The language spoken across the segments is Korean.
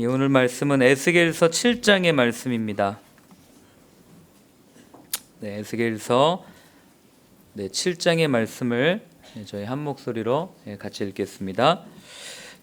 오늘 말씀은 에스겔서 7장의 말씀입니다. 에스겔서 7장의 말씀을 저희 한 목소리로 같이 읽겠습니다.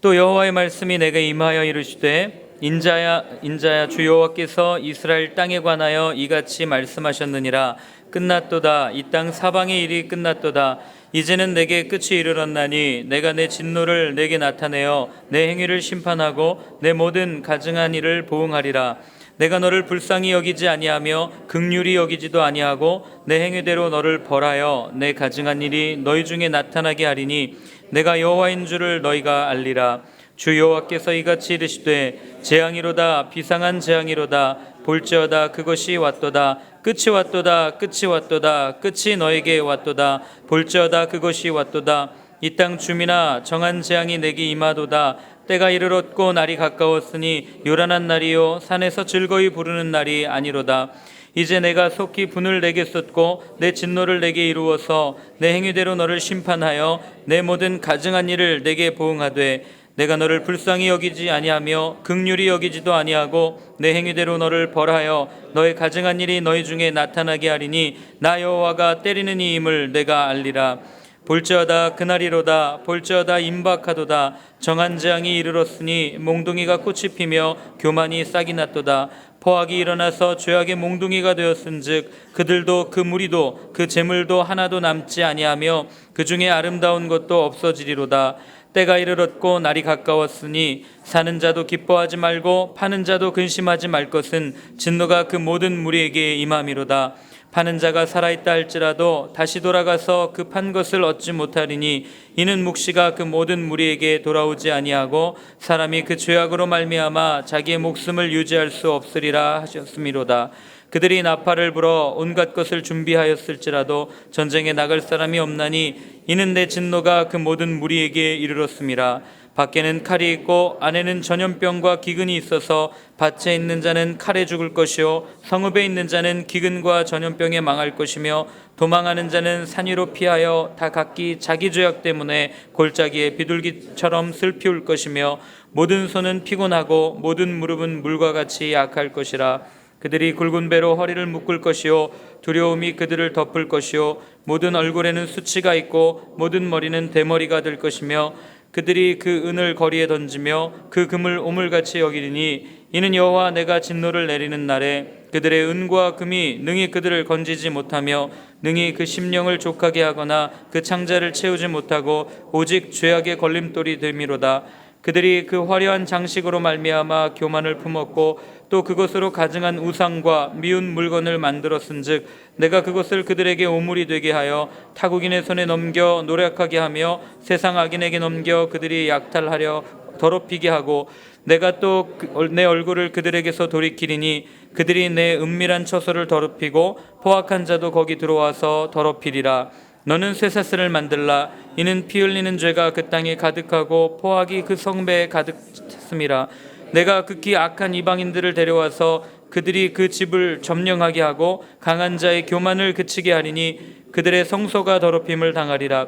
또 여호와의 말씀이 내게 임하여 이르시되 인자야 주 여호와께서 이스라엘 땅에 관하여 이같이 말씀하셨느니라. 끝났도다. 이 땅 사방의 일이 끝났도다. 이제는 내게 끝이 이르렀나니 내가 내 진노를 내게 나타내어 내 행위를 심판하고 내 모든 가증한 일을 보응하리라. 내가 너를 불쌍히 여기지 아니하며 긍휼히 여기지도 아니하고 내 행위대로 너를 벌하여 내 가증한 일이 너희 중에 나타나게 하리니 내가 여호와인 줄을 너희가 알리라. 주 여호와께서 이같이 이르시되 재앙이로다. 비상한 재앙이로다. 볼지어다. 그것이 왔도다. 끝이 왔도다. 끝이 왔도다. 끝이 너에게 왔도다. 볼지어다. 그것이 왔도다. 이 땅 주민아, 정한 재앙이 내게 임하도다. 때가 이르렀고 날이 가까웠으니 요란한 날이요 산에서 즐거이 부르는 날이 아니로다. 이제 내가 속히 분을 내게 쏟고 내 진노를 내게 이루어서 내 행위대로 너를 심판하여 내 모든 가증한 일을 내게 보응하되 내가 너를 불쌍히 여기지 아니하며 긍휼히 여기지도 아니하고 내 행위대로 너를 벌하여 너의 가증한 일이 너희 중에 나타나게 하리니 나 여호와가 때리는 이임을 내가 알리라. 볼지어다. 그날이로다. 볼지어다. 임박하도다. 정한 재앙이 이르렀으니 몽둥이가 꽃이 피며 교만이 싹이 났도다. 포악이 일어나서 죄악의 몽둥이가 되었은즉 그들도 그 무리도 그 재물도 하나도 남지 아니하며 그 중에 아름다운 것도 없어지리로다. 때가 이르렀고 날이 가까웠으니 사는 자도 기뻐하지 말고 파는 자도 근심하지 말 것은 진노가 그 모든 무리에게 임함이로다. 파는 자가 살아있다 할지라도 다시 돌아가서 그 판 것을 얻지 못하리니 이는 묵시가 그 모든 무리에게 돌아오지 아니하고 사람이 그 죄악으로 말미암아 자기의 목숨을 유지할 수 없으리라 하셨음이로다. 그들이 나팔을 불어 온갖 것을 준비하였을지라도 전쟁에 나갈 사람이 없나니 이는 내 진노가 그 모든 무리에게 이르렀음이라. 밖에는 칼이 있고 안에는 전염병과 기근이 있어서 밭에 있는 자는 칼에 죽을 것이요 성읍에 있는 자는 기근과 전염병에 망할 것이며 도망하는 자는 산 위로 피하여 다 각기 자기 죄악 때문에 골짜기에 비둘기처럼 슬피 울 것이며 모든 손은 피곤하고 모든 무릎은 물과 같이 약할 것이라. 그들이 굵은 배로 허리를 묶을 것이요 두려움이 그들을 덮을 것이요 모든 얼굴에는 수치가 있고 모든 머리는 대머리가 될 것이며 그들이 그 은을 거리에 던지며 그 금을 오물같이 여기리니 이는 여호와 내가 진노를 내리는 날에 그들의 은과 금이 능히 그들을 건지지 못하며 능히 그 심령을 족하게 하거나 그 창자를 채우지 못하고 오직 죄악의 걸림돌이 됨이로다. 그들이 그 화려한 장식으로 말미암아 교만을 품었고 또 그것으로 가증한 우상과 미운 물건을 만들었은즉 내가 그것을 그들에게 오물이 되게 하여 타국인의 손에 넘겨 노력하게 하며 세상 악인에게 넘겨 그들이 약탈하려 더럽히게 하고 내가 또 내 얼굴을 그들에게서 돌이키리니 그들이 내 은밀한 처소를 더럽히고 포악한 자도 거기 들어와서 더럽히리라. 너는 쇠사슬을 만들라. 이는 피 흘리는 죄가 그 땅에 가득하고 포악이 그 성배에 가득했음이라. 내가 극히 악한 이방인들을 데려와서 그들이 그 집을 점령하게 하고 강한 자의 교만을 그치게 하리니 그들의 성소가 더럽힘을 당하리라.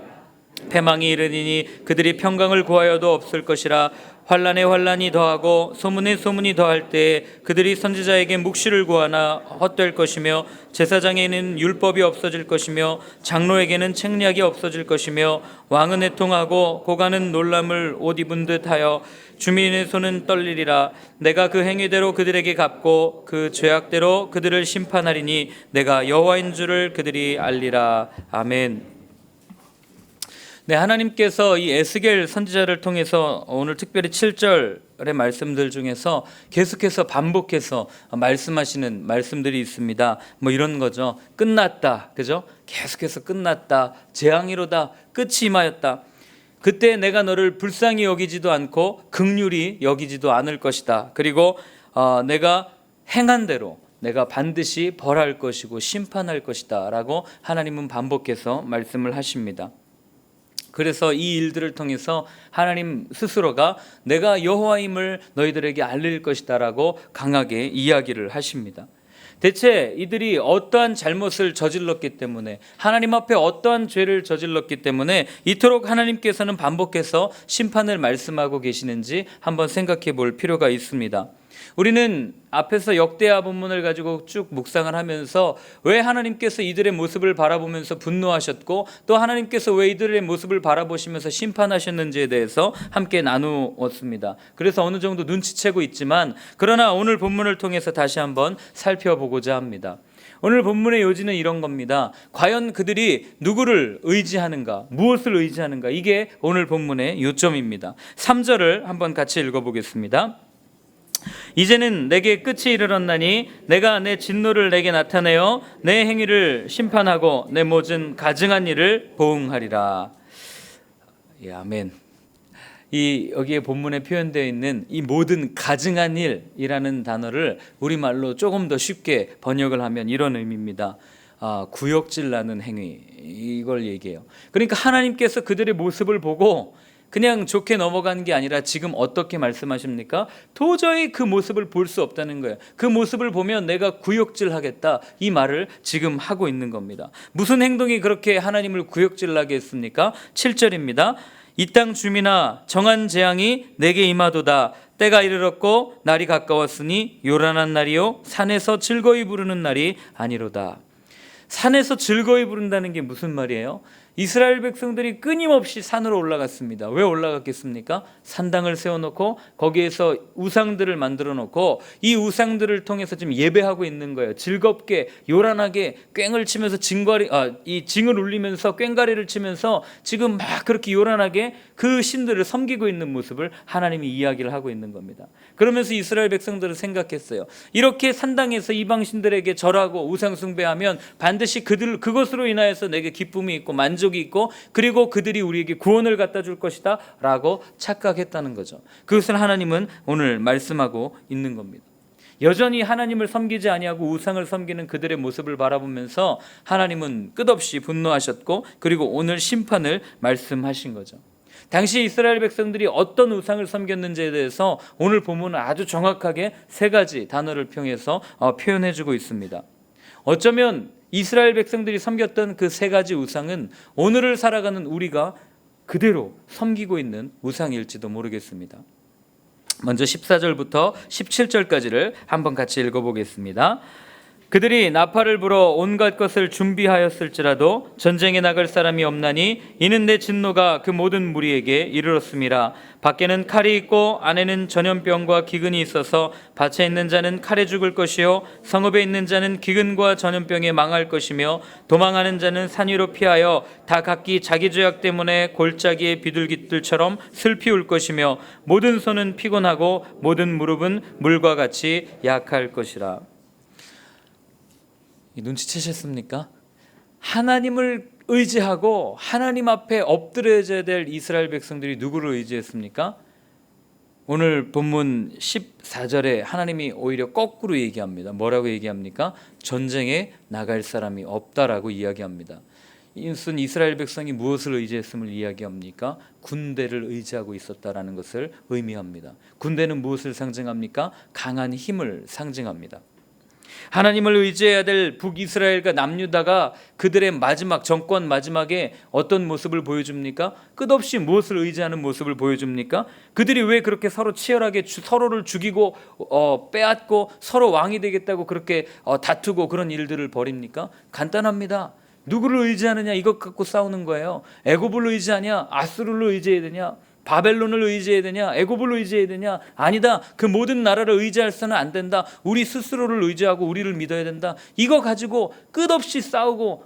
패망이 이르리니 그들이 평강을 구하여도 없을 것이라. 환난에 환난이 더하고 소문에 소문이 더할 때에 그들이 선지자에게 묵시를 구하나 헛될 것이며 제사장에는 율법이 없어질 것이며 장로에게는 책략이 없어질 것이며 왕은 애통하고 고관은 놀람을 옷 입은 듯하여 주민의 손은 떨리리라. 내가 그 행위대로 그들에게 갚고 그 죄악대로 그들을 심판하리니 내가 여호와인 줄을 그들이 알리라. 아멘. 하나님께서 이 에스겔 선지자를 통해서 오늘 특별히 7절의 말씀들 중에서 계속해서 반복해서 말씀하시는 말씀들이 있습니다. 뭐 이런 거죠. 끝났다. 그죠? 계속해서 끝났다. 재앙이로다. 끝이 임하였다. 그때 내가 너를 불쌍히 여기지도 않고 긍휼히 여기지도 않을 것이다. 그리고 내가 행한 대로 내가 반드시 벌할 것이고 심판할 것이다 라고 하나님은 반복해서 말씀을 하십니다. 그래서 이 일들을 통해서 하나님 스스로가 내가 여호와임을 너희들에게 알릴 것이다 라고 강하게 이야기를 하십니다. 대체 이들이 어떠한 잘못을 저질렀기 때문에, 하나님 앞에 어떠한 죄를 저질렀기 때문에 이토록 하나님께서는 반복해서 심판을 말씀하고 계시는지 한번 생각해 볼 필요가 있습니다. 우리는 앞에서 역대하 본문을 가지고 쭉 묵상을 하면서 왜 하나님께서 이들의 모습을 바라보면서 분노하셨고, 또 하나님께서 왜 이들의 모습을 바라보시면서 심판하셨는지에 대해서 함께 나누었습니다. 그래서 어느 정도 눈치채고 있지만, 그러나 오늘 본문을 통해서 다시 한번 살펴보고자 합니다. 오늘 본문의 요지는 이런 겁니다. 과연 그들이 누구를 의지하는가, 무엇을 의지하는가, 이게 오늘 본문의 요점입니다. 3절을 한번 같이 읽어보겠습니다. 이제는 내게 끝이 이르렀나니 내가 내 진노를 내게 나타내어 내 행위를 심판하고 내 모든 가증한 일을 보응하리라. 예, 아멘. 여기에 본문에 표현되어 있는 이 모든 가증한 일이라는 단어를 우리말로 조금 더 쉽게 번역을 하면 이런 의미입니다. 구역질 나는 행위, 이걸 얘기해요. 그러니까 하나님께서 그들의 모습을 보고 그냥 좋게 넘어가는 게 아니라 지금 어떻게 말씀하십니까? 도저히 그 모습을 볼 수 없다는 거예요. 그 모습을 보면 내가 구역질하겠다, 이 말을 지금 하고 있는 겁니다. 무슨 행동이 그렇게 하나님을 구역질나게 했습니까? 7절입니다. 이 땅 주민아, 정한 재앙이 내게 임하도다. 때가 이르렀고 날이 가까웠으니 요란한 날이요 산에서 즐거이 부르는 날이 아니로다. 산에서 즐거이 부른다는 게 무슨 말이에요? 이스라엘 백성들이 끊임없이 산으로 올라갔습니다. 왜 올라갔겠습니까? 산당을 세워놓고 거기에서 우상들을 만들어 놓고 이 우상들을 통해서 지금 예배하고 있는 거예요. 즐겁게 요란하게 꽹을 치면서 이 징을 울리면서 꽹가리를 치면서 지금 막 그렇게 요란하게 그 신들을 섬기고 있는 모습을 하나님이 이야기를 하고 있는 겁니다. 그러면서 이스라엘 백성들은 생각했어요. 이렇게 산당에서 이방 신들에게 절하고 우상 숭배하면 반드시 그것으로 인하여서 내게 기쁨이 있고 만족이 있고, 그리고 그들이 우리에게 구원을 갖다 줄 것이다 라고 착각했다는 거죠. 그것을 하나님은 오늘 말씀하고 있는 겁니다. 여전히 하나님을 섬기지 아니하고 우상을 섬기는 그들의 모습을 바라보면서 하나님은 끝없이 분노하셨고, 그리고 오늘 심판을 말씀하신 거죠. 당시 이스라엘 백성들이 어떤 우상을 섬겼는지에 대해서 오늘 본문은 아주 정확하게 3가지 단어를 통해서 표현해주고 있습니다. 어쩌면 이스라엘 백성들이 섬겼던 그 3가지 우상은 오늘을 살아가는 우리가 그대로 섬기고 있는 우상일지도 모르겠습니다. 먼저 14절부터 17절까지를 한번 같이 읽어보겠습니다. 그들이 나팔을 불어 온갖 것을 준비하였을지라도 전쟁에 나갈 사람이 없나니 이는 내 진노가 그 모든 무리에게 이르렀음이라. 밖에는 칼이 있고 안에는 전염병과 기근이 있어서 밭에 있는 자는 칼에 죽을 것이요 성읍에 있는 자는 기근과 전염병에 망할 것이며 도망하는 자는 산 위로 피하여 다 각기 자기 죄악 때문에 골짜기의 비둘기들처럼 슬피 울 것이며 모든 손은 피곤하고 모든 무릎은 물과 같이 약할 것이라. 눈치채셨습니까? 하나님을 의지하고 하나님 앞에 엎드려져야 될 이스라엘 백성들이 누구를 의지했습니까? 오늘 본문 14절에 하나님이 오히려 거꾸로 얘기합니다. 뭐라고 얘기합니까? 전쟁에 나갈 사람이 없다라고 이야기합니다. 이것은 이스라엘 백성이 무엇을 의지했음을 이야기합니까? 군대를 의지하고 있었다라는 것을 의미합니다. 군대는 무엇을 상징합니까? 강한 힘을 상징합니다. 하나님을 의지해야 될 북이스라엘과 남유다가 그들의 마지막 정권 마지막에 어떤 모습을 보여줍니까? 끝없이 무엇을 의지하는 모습을 보여줍니까? 그들이 왜 그렇게 서로 치열하게 서로를 죽이고 빼앗고 서로 왕이 되겠다고 그렇게 다투고 그런 일들을 벌입니까? 간단합니다. 누구를 의지하느냐, 이것 갖고 싸우는 거예요. 애굽을 의지하냐, 아수르를 의지해야 되냐, 바벨론을 의지해야 되냐, 애굽을 의지해야 되냐? 아니다. 그 모든 나라를 의지해서는 안 된다. 우리 스스로를 의지하고 우리를 믿어야 된다. 이거 가지고 끝없이 싸우고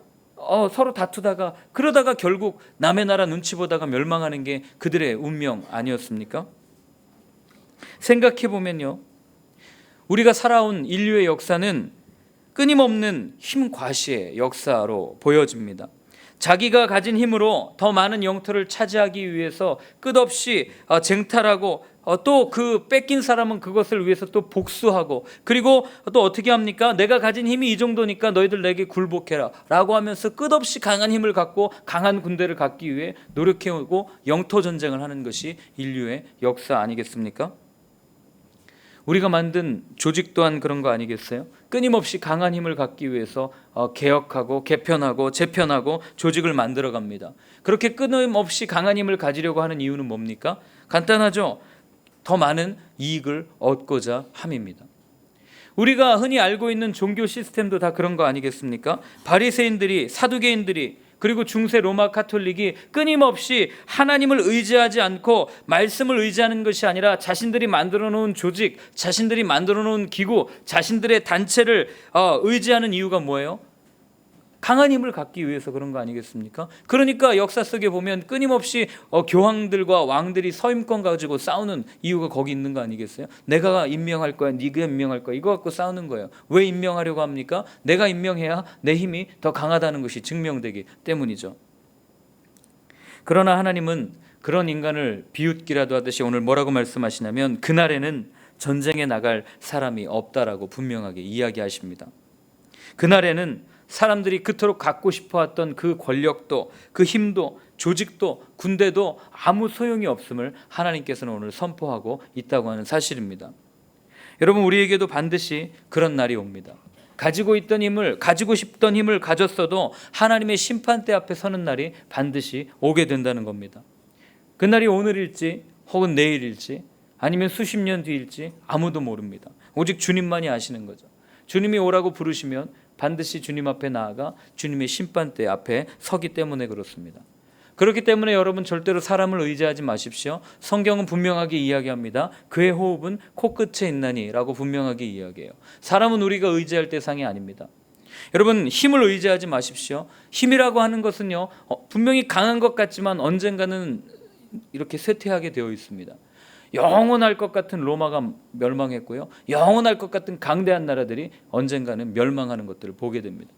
서로 다투다가, 그러다가 결국 남의 나라 눈치 보다가 멸망하는 게 그들의 운명 아니었습니까? 생각해 보면요, 우리가 살아온 인류의 역사는 끊임없는 힘 과시의 역사로 보여집니다. 자기가 가진 힘으로 더 많은 영토를 차지하기 위해서 끝없이 쟁탈하고, 또 그 뺏긴 사람은 그것을 위해서 또 복수하고, 그리고 또 어떻게 합니까? 내가 가진 힘이 이 정도니까 너희들 내게 굴복해라 라고 하면서 끝없이 강한 힘을 갖고 강한 군대를 갖기 위해 노력해오고 영토 전쟁을 하는 것이 인류의 역사 아니겠습니까? 우리가 만든 조직 또한 그런 거 아니겠어요? 끊임없이 강한 힘을 갖기 위해서 개혁하고 개편하고 재편하고 조직을 만들어 갑니다. 그렇게 끊임없이 강한 힘을 가지려고 하는 이유는 뭡니까? 간단하죠. 더 많은 이익을 얻고자 함입니다. 우리가 흔히 알고 있는 종교 시스템도 다 그런 거 아니겠습니까? 바리새인들이, 사두개인들이, 그리고 중세 로마 카톨릭이 끊임없이 하나님을 의지하지 않고 말씀을 의지하는 것이 아니라 자신들이 만들어 놓은 조직, 자신들이 만들어 놓은 기구, 자신들의 단체를 의지하는 이유가 뭐예요? 강한 힘을 갖기 위해서 그런 거 아니겠습니까? 그러니까 역사 속에 보면 끊임없이 교황들과 왕들이 서임권 가지고 싸우는 이유가 거기 있는 거 아니겠어요? 내가 임명할 거야, 네가 임명할 거야, 이거 갖고 싸우는 거예요. 왜 임명하려고 합니까? 내가 임명해야 내 힘이 더 강하다는 것이 증명되기 때문이죠. 그러나 하나님은 그런 인간을 비웃기라도 하듯이 오늘 뭐라고 말씀하시냐면 그날에는 전쟁에 나갈 사람이 없다라고 분명하게 이야기하십니다. 그날에는 사람들이 그토록 갖고 싶어왔던 그 권력도, 그 힘도, 조직도, 군대도 아무 소용이 없음을 하나님께서는 오늘 선포하고 있다고 하는 사실입니다. 여러분, 우리에게도 반드시 그런 날이 옵니다. 가지고 있던 힘을, 가지고 싶던 힘을 가졌어도 하나님의 심판대 앞에 서는 날이 반드시 오게 된다는 겁니다. 그 날이 오늘일지 혹은 내일일지 아니면 수십 년 뒤일지 아무도 모릅니다. 오직 주님만이 아시는 거죠. 주님이 오라고 부르시면 반드시 주님 앞에 나아가 주님의 심판대 앞에 서기 때문에 그렇습니다. 그렇기 때문에 여러분 절대로 사람을 의지하지 마십시오. 성경은 분명하게 이야기합니다. 그의 호흡은 코끝에 있나니 라고 분명하게 이야기해요. 사람은 우리가 의지할 대상이 아닙니다. 여러분, 힘을 의지하지 마십시오. 힘이라고 하는 것은요, 분명히 강한 것 같지만 언젠가는 이렇게 쇠퇴하게 되어 있습니다. 영원할 것 같은 로마가 멸망했고요, 영원할 것 같은 강대한 나라들이 언젠가는 멸망하는 것들을 보게 됩니다.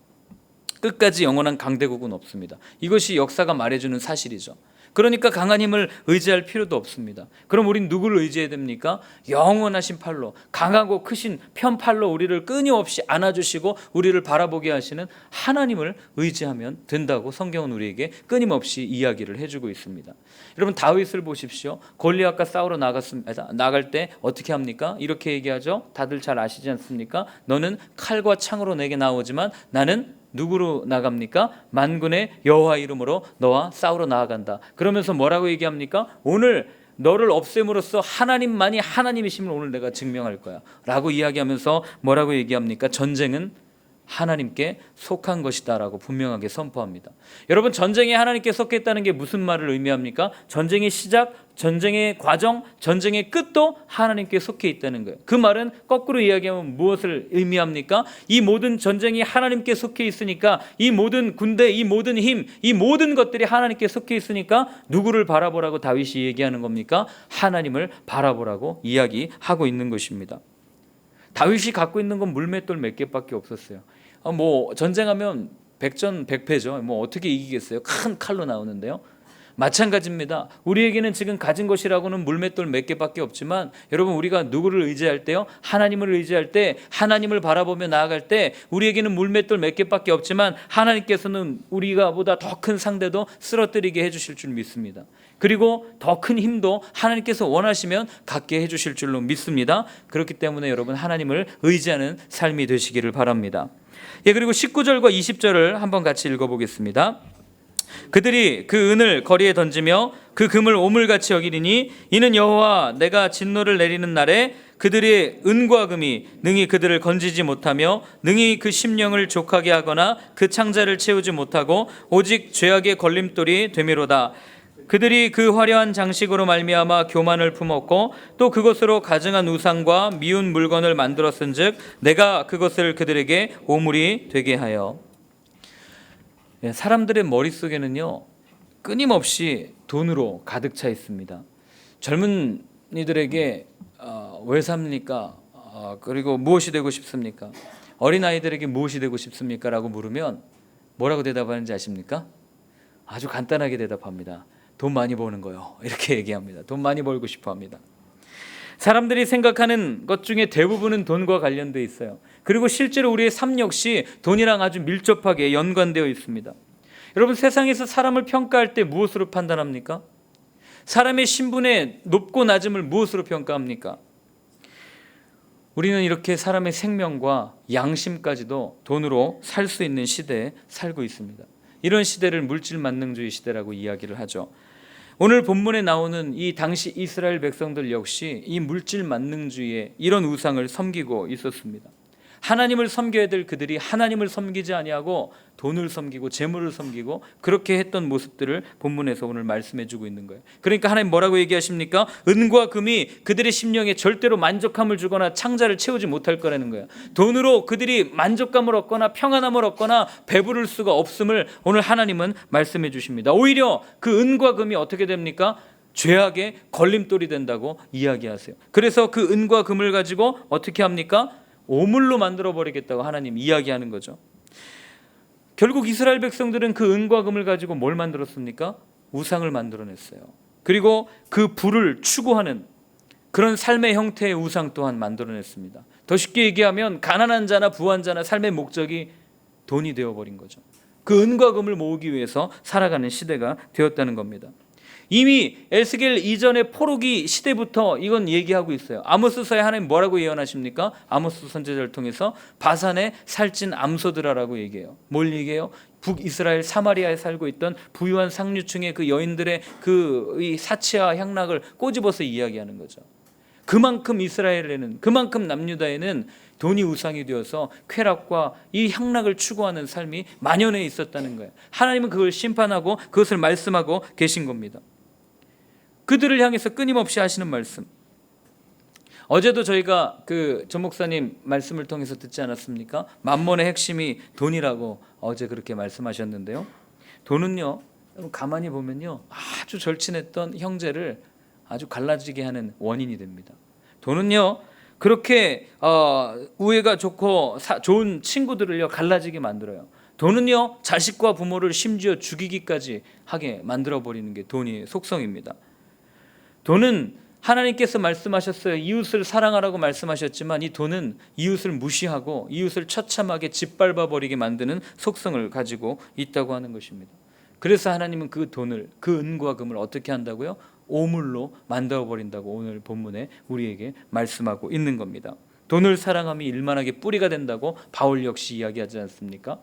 끝까지 영원한 강대국은 없습니다. 이것이 역사가 말해주는 사실이죠. 그러니까 강한 힘을 의지할 필요도 없습니다. 그럼 우린 누구를 의지해야 됩니까? 영원하신 팔로, 강하고 크신 편팔로 우리를 끊임없이 안아주시고 우리를 바라보게 하시는 하나님을 의지하면 된다고 성경은 우리에게 끊임없이 이야기를 해주고 있습니다. 여러분, 다윗을 보십시오. 골리앗과 싸우러 나갈 때 어떻게 합니까? 이렇게 얘기하죠. 다들 잘 아시지 않습니까? 너는 칼과 창으로 내게 나오지만 나는 누구로 나갑니까? 만군의 여호와 이름으로 너와 싸우러 나아간다. 그러면서 뭐라고 얘기합니까? 오늘 너를 없앰으로써 하나님만이 하나님이심을 오늘 내가 증명할 거야 라고 이야기하면서 뭐라고 얘기합니까? 전쟁은 하나님께 속한 것이다 라고 분명하게 선포합니다. 여러분, 전쟁에 하나님께 속했다는 게 무슨 말을 의미합니까? 전쟁의 시작, 전쟁의 과정, 전쟁의 끝도 하나님께 속해 있다는 거예요. 그 말은 거꾸로 이야기하면 무엇을 의미합니까? 이 모든 전쟁이 하나님께 속해 있으니까, 이 모든 군대, 이 모든 힘, 이 모든 것들이 하나님께 속해 있으니까 누구를 바라보라고 다윗이 얘기하는 겁니까? 하나님을 바라보라고 이야기하고 있는 것입니다. 다윗이 갖고 있는 건 물맷돌 몇 개밖에 없었어요. 전쟁하면 백전백패죠. 어떻게 이기겠어요? 큰 칼로 나오는데요. 마찬가지입니다. 우리에게는 지금 가진 것이라고는 물맷돌 몇 개밖에 없지만 여러분, 우리가 누구를 의지할 때요? 하나님을 의지할 때, 하나님을 바라보며 나아갈 때 우리에게는 물맷돌 몇 개밖에 없지만 하나님께서는 우리가 보다 더 큰 상대도 쓰러뜨리게 해주실 줄 믿습니다. 그리고 더 큰 힘도 하나님께서 원하시면 갖게 해주실 줄로 믿습니다. 그렇기 때문에 여러분, 하나님을 의지하는 삶이 되시기를 바랍니다. 그리고 19절과 20절을 한번 같이 읽어보겠습니다. 그들이 그 은을 거리에 던지며 그 금을 오물같이 여기리니 이는 여호와 내가 진노를 내리는 날에 그들의 은과 금이 능히 그들을 건지지 못하며 능히 그 심령을 족하게 하거나 그 창자를 채우지 못하고 오직 죄악의 걸림돌이 되미로다. 그들이 그 화려한 장식으로 말미암아 교만을 품었고 또 그것으로 가증한 우상과 미운 물건을 만들었은즉 내가 그것을 그들에게 오물이 되게 하여. 사람들의 머릿속에는요, 끊임없이 돈으로 가득 차 있습니다. 젊은이들에게 왜 삽니까? 그리고 무엇이 되고 싶습니까? 어린아이들에게 무엇이 되고 싶습니까? 라고 물으면 뭐라고 대답하는지 아십니까? 아주 간단하게 대답합니다. 돈 많이 버는 거요. 이렇게 얘기합니다. 돈 많이 벌고 싶어 합니다. 사람들이 생각하는 것 중에 대부분은 돈과 관련되어 있어요. 그리고 실제로 우리의 삶 역시 돈이랑 아주 밀접하게 연관되어 있습니다. 여러분, 세상에서 사람을 평가할 때 무엇으로 판단합니까? 사람의 신분의 높고 낮음을 무엇으로 평가합니까? 우리는 이렇게 사람의 생명과 양심까지도 돈으로 살 수 있는 시대에 살고 있습니다. 이런 시대를 물질 만능주의 시대라고 이야기를 하죠. 오늘 본문에 나오는 이 당시 이스라엘 백성들 역시 이 물질 만능주의의 이런 우상을 섬기고 있었습니다. 하나님을 섬겨야 될 그들이 하나님을 섬기지 아니하고 돈을 섬기고 재물을 섬기고 그렇게 했던 모습들을 본문에서 오늘 말씀해 주고 있는 거예요. 그러니까 하나님 뭐라고 얘기하십니까? 은과 금이 그들의 심령에 절대로 만족함을 주거나 창자를 채우지 못할 거라는 거예요. 돈으로 그들이 만족감을 얻거나 평안함을 얻거나 배부를 수가 없음을 오늘 하나님은 말씀해 주십니다. 오히려 그 은과 금이 어떻게 됩니까? 죄악의 걸림돌이 된다고 이야기하세요. 그래서 그 은과 금을 가지고 어떻게 합니까? 오물로 만들어 버리겠다고 하나님 이야기하는 거죠. 결국 이스라엘 백성들은 그 은과 금을 가지고 뭘 만들었습니까? 우상을 만들어냈어요. 그리고 그 부를 추구하는 그런 삶의 형태의 우상 또한 만들어냈습니다. 더 쉽게 얘기하면 가난한 자나 부한 자나 삶의 목적이 돈이 되어버린 거죠. 그 은과 금을 모으기 위해서 살아가는 시대가 되었다는 겁니다. 이미 에스겔 이전의 포로기 시대부터 이건 얘기하고 있어요. 아모스서에 하나님 뭐라고 예언하십니까? 아모스 선지자를 통해서 바산의 살찐 암소들아라고 얘기해요. 뭘 얘기해요? 북이스라엘 사마리아에 살고 있던 부유한 상류층의 그 여인들의 그 사치와 향락을 꼬집어서 이야기하는 거죠. 그만큼 이스라엘에는, 그만큼 남유다에는 돈이 우상이 되어서 쾌락과 이 향락을 추구하는 삶이 만연해 있었다는 거예요. 하나님은 그걸 심판하고 그것을 말씀하고 계신 겁니다. 그들을 향해서 끊임없이 하시는 말씀. 어제도 저희가 그 전 목사님 말씀을 통해서 듣지 않았습니까? 만몬의 핵심이 돈이라고 어제 그렇게 말씀하셨는데요. 돈은요, 가만히 보면요, 아주 절친했던 형제를 아주 갈라지게 하는 원인이 됩니다. 돈은요, 그렇게 우애가 좋고 좋은 친구들을요 갈라지게 만들어요. 돈은요, 자식과 부모를 심지어 죽이기까지 하게 만들어 버리는 게 돈의 속성입니다. 돈은 하나님께서 말씀하셨어요. 이웃을 사랑하라고 말씀하셨지만 이 돈은 이웃을 무시하고 이웃을 처참하게 짓밟아 버리게 만드는 속성을 가지고 있다고 하는 것입니다. 그래서 하나님은 그 돈을, 그 은과 금을 어떻게 한다고요? 오물로 만들어 버린다고 오늘 본문에 우리에게 말씀하고 있는 겁니다. 돈을 사랑함이 일만하게 뿌리가 된다고 바울 역시 이야기하지 않습니까?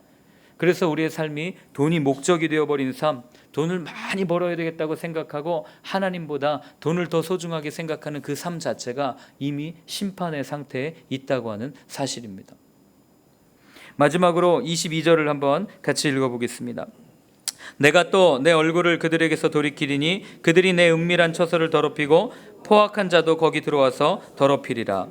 그래서 우리의 삶이 돈이 목적이 되어버린 삶, 돈을 많이 벌어야 되겠다고 생각하고 하나님보다 돈을 더 소중하게 생각하는 그 삶 자체가 이미 심판의 상태에 있다고 하는 사실입니다. 마지막으로 22절을 한번 같이 읽어보겠습니다. 내가 또 내 얼굴을 그들에게서 돌이키리니 그들이 내 은밀한 처소를 더럽히고 포악한 자도 거기 들어와서 더럽히리라.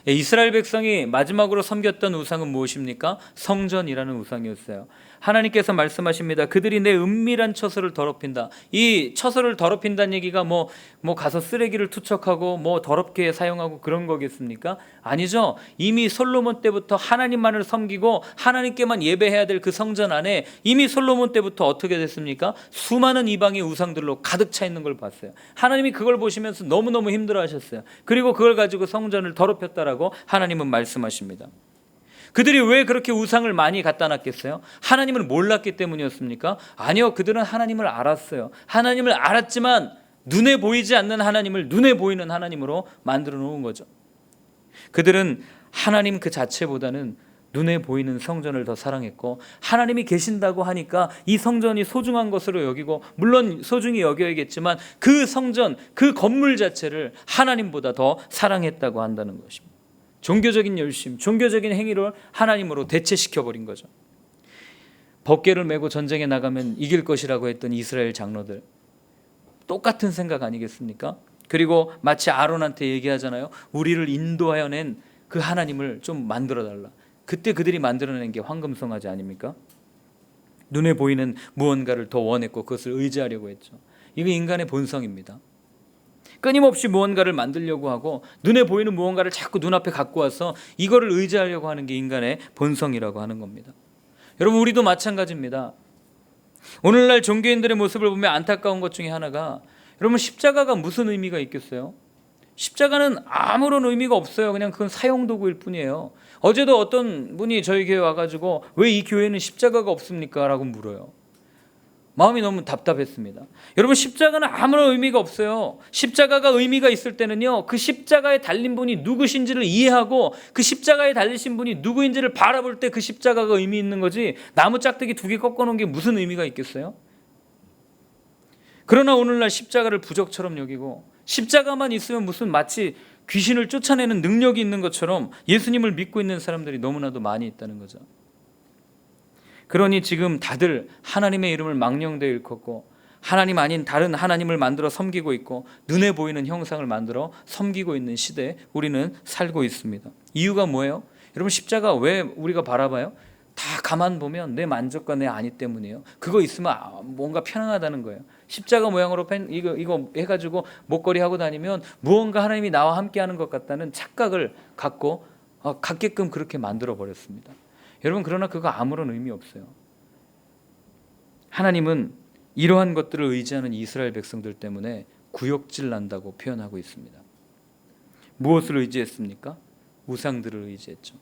이스라엘 백성이 마지막으로 섬겼던 우상은 무엇입니까? 성전이라는 우상이었어요. 하나님께서 말씀하십니다. 그들이 내 은밀한 처소를 더럽힌다. 이 처소를 더럽힌다는 얘기가 뭐 가서 쓰레기를 투척하고 뭐 더럽게 사용하고 그런 거겠습니까? 아니죠. 이미 솔로몬 때부터 하나님만을 섬기고 하나님께만 예배해야 될 그 성전 안에 이미 솔로몬 때부터 어떻게 됐습니까? 수많은 이방의 우상들로 가득 차 있는 걸 봤어요. 하나님이 그걸 보시면서 너무너무 힘들어하셨어요. 그리고 그걸 가지고 성전을 더럽혔다라고 하나님은 말씀하십니다. 그들이 왜 그렇게 우상을 많이 갖다 놨겠어요? 하나님을 몰랐기 때문이었습니까? 아니요, 그들은 하나님을 알았어요. 하나님을 알았지만 눈에 보이지 않는 하나님을 눈에 보이는 하나님으로 만들어 놓은 거죠. 그들은 하나님 그 자체보다는 눈에 보이는 성전을 더 사랑했고, 하나님이 계신다고 하니까 이 성전이 소중한 것으로 여기고, 물론 소중히 여겨야겠지만 그 성전, 그 건물 자체를 하나님보다 더 사랑했다고 한다는 것입니다. 종교적인 열심, 종교적인 행위를 하나님으로 대체시켜버린 거죠. 법궤를 메고 전쟁에 나가면 이길 것이라고 했던 이스라엘 장로들, 똑같은 생각 아니겠습니까? 그리고 마치 아론한테 얘기하잖아요. 우리를 인도하여 낸 그 하나님을 좀 만들어달라. 그때 그들이 만들어낸 게 황금송아지 아닙니까? 눈에 보이는 무언가를 더 원했고 그것을 의지하려고 했죠. 이거 인간의 본성입니다. 끊임없이 무언가를 만들려고 하고 눈에 보이는 무언가를 자꾸 눈앞에 갖고 와서 이거를 의지하려고 하는 게 인간의 본성이라고 하는 겁니다. 여러분, 우리도 마찬가지입니다. 오늘날 종교인들의 모습을 보면 안타까운 것 중에 하나가, 여러분, 십자가가 무슨 의미가 있겠어요? 십자가는 아무런 의미가 없어요. 그냥 그건 사용도구일 뿐이에요. 어제도 어떤 분이 저희 교회 와가지고 왜 이 교회는 십자가가 없습니까? 라고 물어요. 마음이 너무 답답했습니다. 여러분, 십자가는 아무런 의미가 없어요. 십자가가 의미가 있을 때는요, 그 십자가에 달린 분이 누구신지를 이해하고 그 십자가에 달리신 분이 누구인지를 바라볼 때 그 십자가가 의미 있는 거지, 나무 짝대기 2개 꺾어놓은 게 무슨 의미가 있겠어요? 그러나 오늘날 십자가를 부적처럼 여기고 십자가만 있으면 무슨 마치 귀신을 쫓아내는 능력이 있는 것처럼 예수님을 믿고 있는 사람들이 너무나도 많이 있다는 거죠. 그러니 지금 다들 하나님의 이름을 망령되이 일컫고 하나님 아닌 다른 하나님을 만들어 섬기고 있고 눈에 보이는 형상을 만들어 섬기고 있는 시대에 우리는 살고 있습니다. 이유가 뭐예요? 여러분, 십자가 왜 우리가 바라봐요? 다 가만 보면 내 만족과 내 안위 때문이에요. 그거 있으면 뭔가 편안하다는 거예요. 십자가 모양으로 이거 해가지고 목걸이 하고 다니면 무언가 하나님이 나와 함께하는 것 같다는 착각을 갖게끔 그렇게 만들어 버렸습니다. 여러분, 그러나 그거 아무런 의미 없어요. 하나님은 이러한 것들을 의지하는 이스라엘 백성들 때문에 구역질 난다고 표현하고 있습니다. 무엇을 의지했습니까? 우상들을 의지했죠.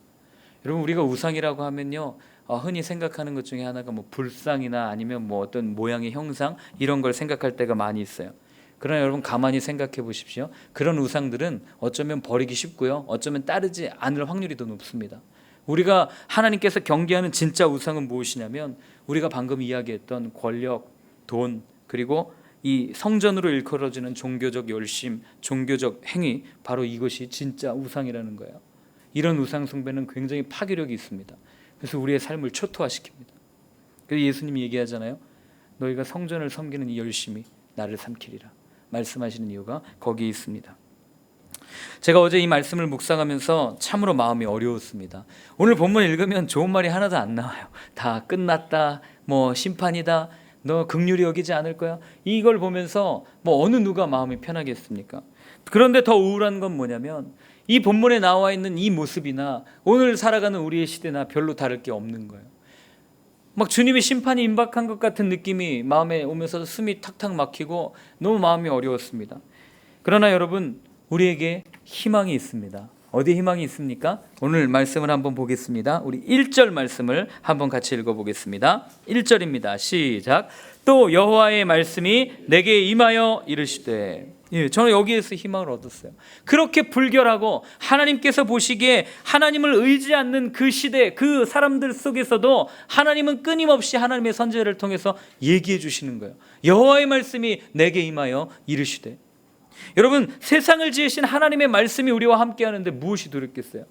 여러분, 우리가 우상이라고 하면요, 흔히 생각하는 것 중에 하나가 불상이나 아니면 어떤 모양의 형상, 이런 걸 생각할 때가 많이 있어요. 그러나 여러분, 가만히 생각해 보십시오. 그런 우상들은 어쩌면 버리기 쉽고요, 어쩌면 따르지 않을 확률이 더 높습니다. 우리가 하나님께서 경계하는 진짜 우상은 무엇이냐면, 우리가 방금 이야기했던 권력, 돈, 그리고 이 성전으로 일컬어지는 종교적 열심, 종교적 행위, 바로 이것이 진짜 우상이라는 거예요. 이런 우상 숭배는 굉장히 파괴력이 있습니다. 그래서 우리의 삶을 초토화시킵니다. 그래서 예수님이 얘기하잖아요. 너희가 성전을 섬기는 이 열심이 나를 삼키리라 말씀하시는 이유가 거기에 있습니다. 제가 어제 이 말씀을 묵상하면서 참으로 마음이 어려웠습니다. 오늘 본문 읽으면 좋은 말이 하나도 안 나와요. 다 끝났다, 심판이다, 너 긍휼히 여기지 않을 거야, 이걸 보면서 어느 누가 마음이 편하겠습니까? 그런데 더 우울한 건 뭐냐면, 이 본문에 나와 있는 이 모습이나 오늘 살아가는 우리의 시대나 별로 다를 게 없는 거예요. 주님의 심판이 임박한 것 같은 느낌이 마음에 오면서 숨이 탁탁 막히고 너무 마음이 어려웠습니다. 그러나 여러분, 우리에게 희망이 있습니다. 어디에 희망이 있습니까? 오늘 말씀을 한번 보겠습니다. 우리 1절 말씀을 한번 같이 읽어보겠습니다. 1절입니다. 시작. 또 여호와의 말씀이 내게 임하여 이르시되. 저는 여기에서 희망을 얻었어요. 그렇게 불결하고 하나님께서 보시기에 하나님을 의지 않는 그 시대, 그 사람들 속에서도 하나님은 끊임없이 하나님의 선지자를 통해서 얘기해 주시는 거예요. 여호와의 말씀이 내게 임하여 이르시되. 여러분, 세상을 지으신 하나님의 말씀이 우리와 함께 하는데 무엇이 두렵겠어요?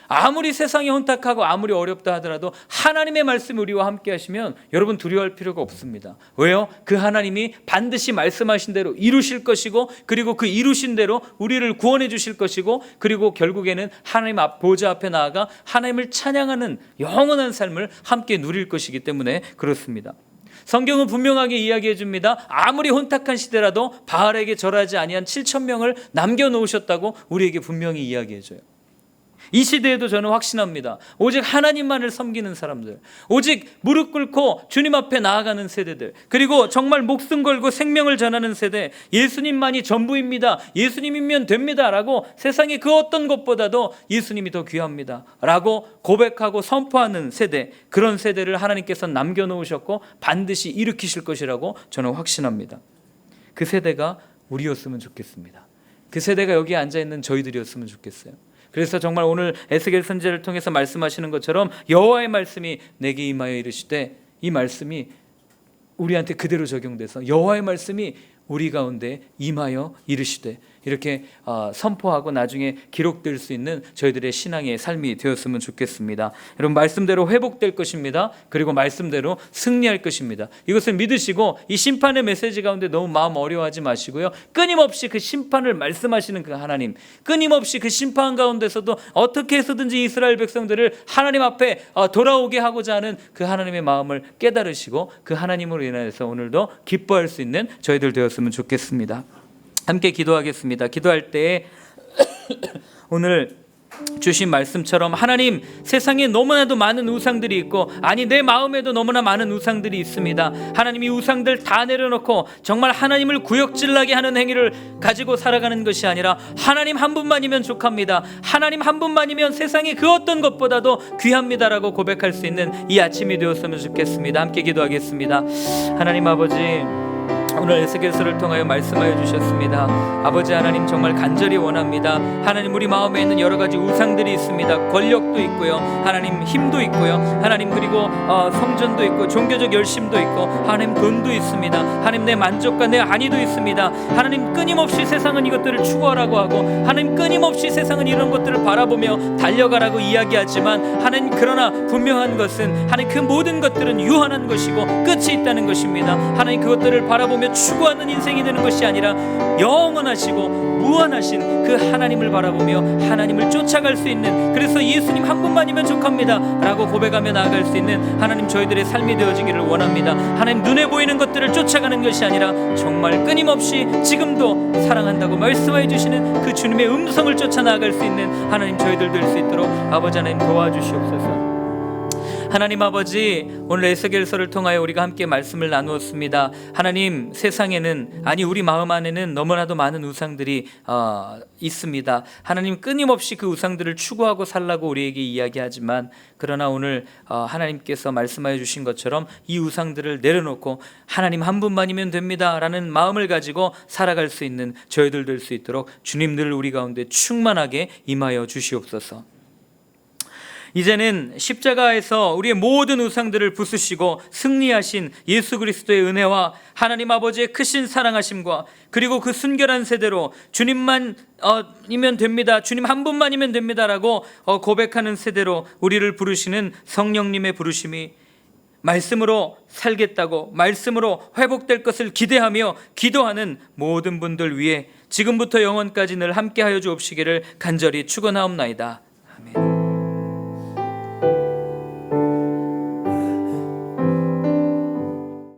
아무리 세상이 혼탁하고 아무리 어렵다 하더라도 하나님의 말씀이 우리와 함께 하시면 여러분, 두려워할 필요가 없습니다. 왜요? 그 하나님이 반드시 말씀하신 대로 이루실 것이고, 그리고 그 이루신 대로 우리를 구원해 주실 것이고, 그리고 결국에는 하나님 보좌 앞에 나아가 하나님을 찬양하는 영원한 삶을 함께 누릴 것이기 때문에 그렇습니다. 성경은 분명하게 이야기해 줍니다. 아무리 혼탁한 시대라도 바알에게 절하지 아니한 7,000명을 남겨놓으셨다고 우리에게 분명히 이야기해 줘요. 이 시대에도 저는 확신합니다. 오직 하나님만을 섬기는 사람들, 오직 무릎 꿇고 주님 앞에 나아가는 세대들, 그리고 정말 목숨 걸고 생명을 전하는 세대, 예수님만이 전부입니다, 예수님이면 됩니다 라고, 세상의 그 어떤 것보다도 예수님이 더 귀합니다 라고 고백하고 선포하는 세대, 그런 세대를 하나님께서 남겨놓으셨고 반드시 일으키실 것이라고 저는 확신합니다. 그 세대가 우리였으면 좋겠습니다. 그 세대가 여기에 앉아있는 저희들이었으면 좋겠어요. 그래서 정말 오늘 에스겔 선지자를 통해서 말씀하시는 것처럼 여호와의 말씀이 내게 임하여 이르시되, 이 말씀이 우리한테 그대로 적용돼서 여호와의 말씀이 우리 가운데 임하여 이르시되, 이렇게 선포하고 나중에 기록될 수 있는 저희들의 신앙의 삶이 되었으면 좋겠습니다. 여러분, 말씀대로 회복될 것입니다. 그리고 말씀대로 승리할 것입니다. 이것을 믿으시고 이 심판의 메시지 가운데 너무 마음 어려워하지 마시고요, 끊임없이 그 심판을 말씀하시는 그 하나님, 끊임없이 그 심판 가운데서도 어떻게 해서든지 이스라엘 백성들을 하나님 앞에 돌아오게 하고자 하는 그 하나님의 마음을 깨달으시고 그 하나님으로 인해서 오늘도 기뻐할 수 있는 저희들 되었으면 좋겠습니다. 함께 기도하겠습니다. 기도할 때 오늘 주신 말씀처럼 하나님, 세상에 너무나도 많은 우상들이 있고, 아니 내 마음에도 너무나 많은 우상들이 있습니다. 하나님, 이 우상들 다 내려놓고 정말 하나님을 구역질나게 하는 행위를 가지고 살아가는 것이 아니라 하나님 한 분만이면 족합니다. 하나님 한 분만이면 세상의 그 어떤 것보다도 귀합니다라고 고백할 수 있는 이 아침이 되었으면 좋겠습니다. 함께 기도하겠습니다. 하나님 아버지, 오늘 에스겔서를 통하여 말씀하여 주셨습니다. 아버지 하나님, 정말 간절히 원합니다. 하나님, 우리 마음에 있는 여러 가지 우상들이 있습니다. 권력도 있고요, 하나님 힘도 있고요, 하나님 그리고 성전도 있고 종교적 열심도 있고, 하나님 돈도 있습니다. 하나님 내 만족과 내 안위도 있습니다. 하나님 끊임없이 세상은 이것들을 추구하라고 하고, 하나님 끊임없이 세상은 이런 것들을 바라보며 달려가라고 이야기하지만, 하나님 그러나 분명한 것은 하나님 그 모든 것들은 유한한 것이고 끝이 있다는 것입니다. 하나님 그것들을 바라보며 추구하는 인생이 되는 것이 아니라 영원하시고 무한하신 그 하나님을 바라보며 하나님을 쫓아갈 수 있는, 그래서 예수님 한 분만이면 족합니다 라고 고백하며 나아갈 수 있는 하나님 저희들의 삶이 되어지기를 원합니다. 하나님, 눈에 보이는 것들을 쫓아가는 것이 아니라 정말 끊임없이 지금도 사랑한다고 말씀해 주시는 그 주님의 음성을 쫓아 나아갈 수 있는 하나님 저희들 될 수 있도록 아버지 하나님 도와주시옵소서. 하나님 아버지, 오늘 에스겔서를 통하여 우리가 함께 말씀을 나누었습니다. 하나님, 세상에는, 아니 우리 마음 안에는 너무나도 많은 우상들이 있습니다. 하나님, 끊임없이 그 우상들을 추구하고 살라고 우리에게 이야기하지만, 그러나 오늘 하나님께서 말씀하여 주신 것처럼 이 우상들을 내려놓고 하나님 한 분만이면 됩니다 라는 마음을 가지고 살아갈 수 있는 저희들 될 수 있도록 주님 늘 우리 가운데 충만하게 임하여 주시옵소서. 이제는 십자가에서 우리의 모든 우상들을 부수시고 승리하신 예수 그리스도의 은혜와 하나님 아버지의 크신 사랑하심과, 그리고 그 순결한 세대로 주님만이면 됩니다, 주님 한 분만이면 됩니다라고 고백하는 세대로 우리를 부르시는 성령님의 부르심이 말씀으로 살겠다고, 말씀으로 회복될 것을 기대하며 기도하는 모든 분들 위해 지금부터 영원까지 늘 함께하여 주옵시기를 간절히 축원하옵나이다.